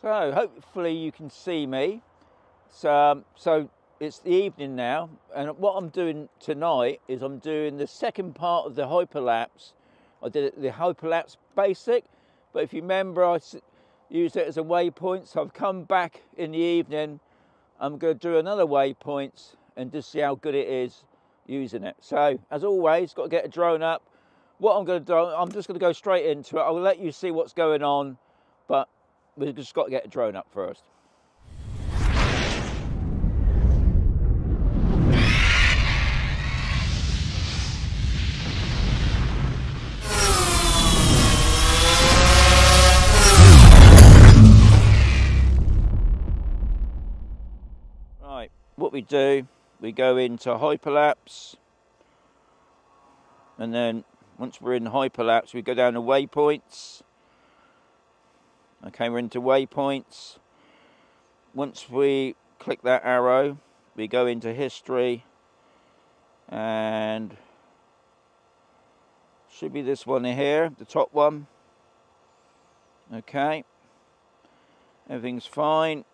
So hopefully you can see me. So it's the evening now, and what I'm doing tonight is I'm doing the second part of the Hyperlapse. I did the Hyperlapse basic, but if you remember, I used it as a waypoint. So I've come back in the evening. I'm going to do another waypoint and just see how good it is using it. So as always, got to get a drone up. What I'm going to do, I'm just going to go straight into it. I'll let you see what's going on, but we've just got to get a drone up first. Right, what we do, we go into Hyperlapse, and then once we're in Hyperlapse, we go down to waypoints. Okay, we're into waypoints. Once we click that arrow, we go into history, and should be this one here, the top one. Okay, everything's fine.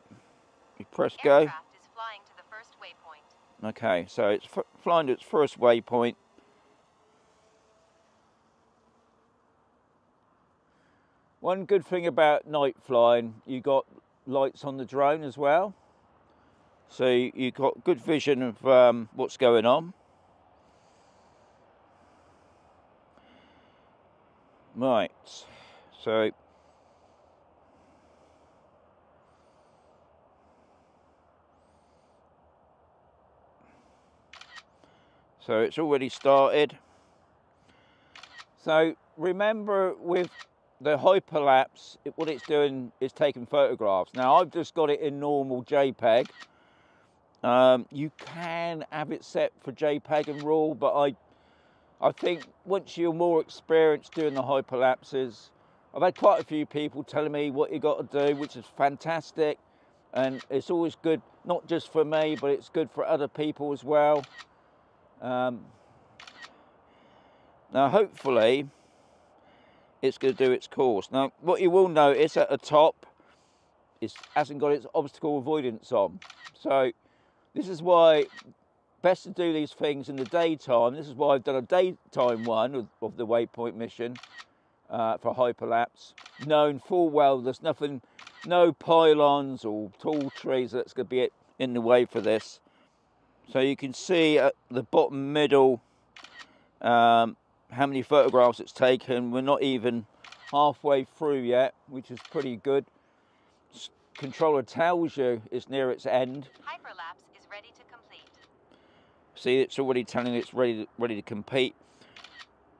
We press go. Aircraft is flying to the first waypoint. Okay, so it's flying to its first waypoint. One good thing about night flying, you got lights on the drone as well. So you've got good vision of what's going on. Right, so it's already started. So remember with the Hyperlapse, what it's doing is taking photographs. Now I've just got it in normal JPEG. You can have it set for JPEG and RAW, but I think once you're more experienced doing the Hyperlapses, I've had quite a few people telling me what you got to do, which is fantastic, and it's always good, not just for me, but it's good for other people as well. Now hopefully it's going to do its course. Now what you will notice at the top, it hasn't got its obstacle avoidance on. So this is why best to do these things in the daytime. This is why I've done a daytime one of the waypoint mission for Hyperlapse, knowing full well there's nothing, no pylons or tall trees that's going to be in the way for this. So you can see at the bottom middle how many photographs it's taken. We're not even halfway through yet, which is pretty good. Controller tells you it's near its end. Hyperlapse is ready to complete. See, it's already telling you it's ready to compete.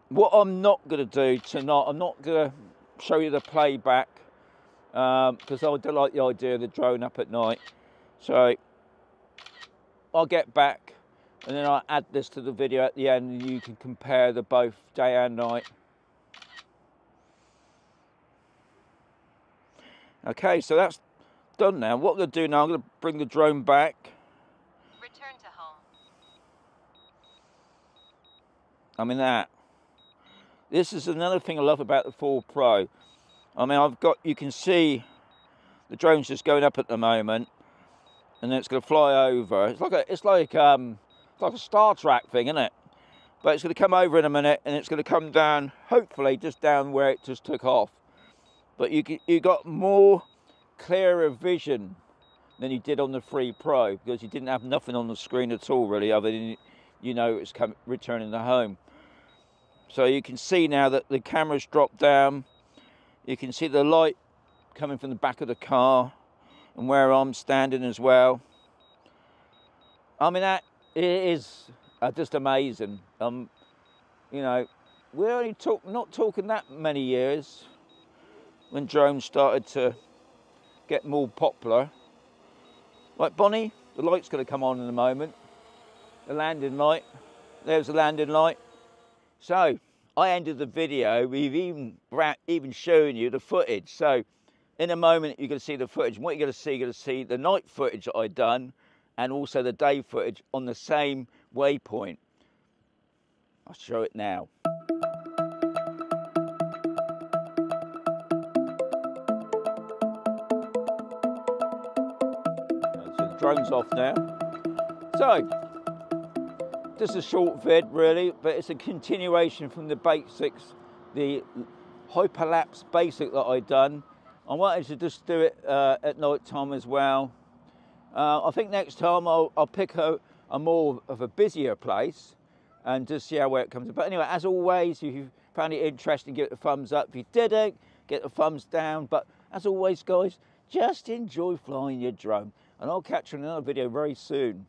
What I'm not going to do tonight, I'm not going to show you the playback because I do like the idea of the drone up at night. So I'll get back and then I'll add this to the video at the end, and you can compare the both day and night. Okay, so that's done now. What I'm going to do now, I'm going to bring the drone back. Return to home. I mean that. This is another thing I love about the 4 Pro. I mean, you can see the drone's just going up at the moment, and then it's going to fly over. It's like a Star Trek thing, isn't it? But it's going to come over in a minute, and it's going to come down, hopefully, just down where it just took off. But you got more clearer vision than you did on the 3 Pro, because you didn't have nothing on the screen at all, really, other than it's returning to home. So you can see now that the camera's dropped down. You can see the light coming from the back of the car and where I'm standing as well. I mean, that it is just amazing. We're only not talking that many years when drones started to get more popular. Like Bonnie, the light's going to come on in a moment. The landing light. There's the landing light. So I ended the video with even showing you the footage. So in a moment you're going to see the footage. And what you're going to see the night footage that I've done, and also the day footage on the same waypoint. I'll show it now. drones off now. So, just a short vid really, but it's a continuation from the basics, the Hyperlapse basic that I've done. I wanted to just do it at night time as well. I think next time I'll pick a more of a busier place and just see how it comes. But anyway, as always, if you found it interesting, give it a thumbs up. If you didn't, get the thumbs down. But as always, guys, just enjoy flying your drone. And I'll catch you in another video very soon.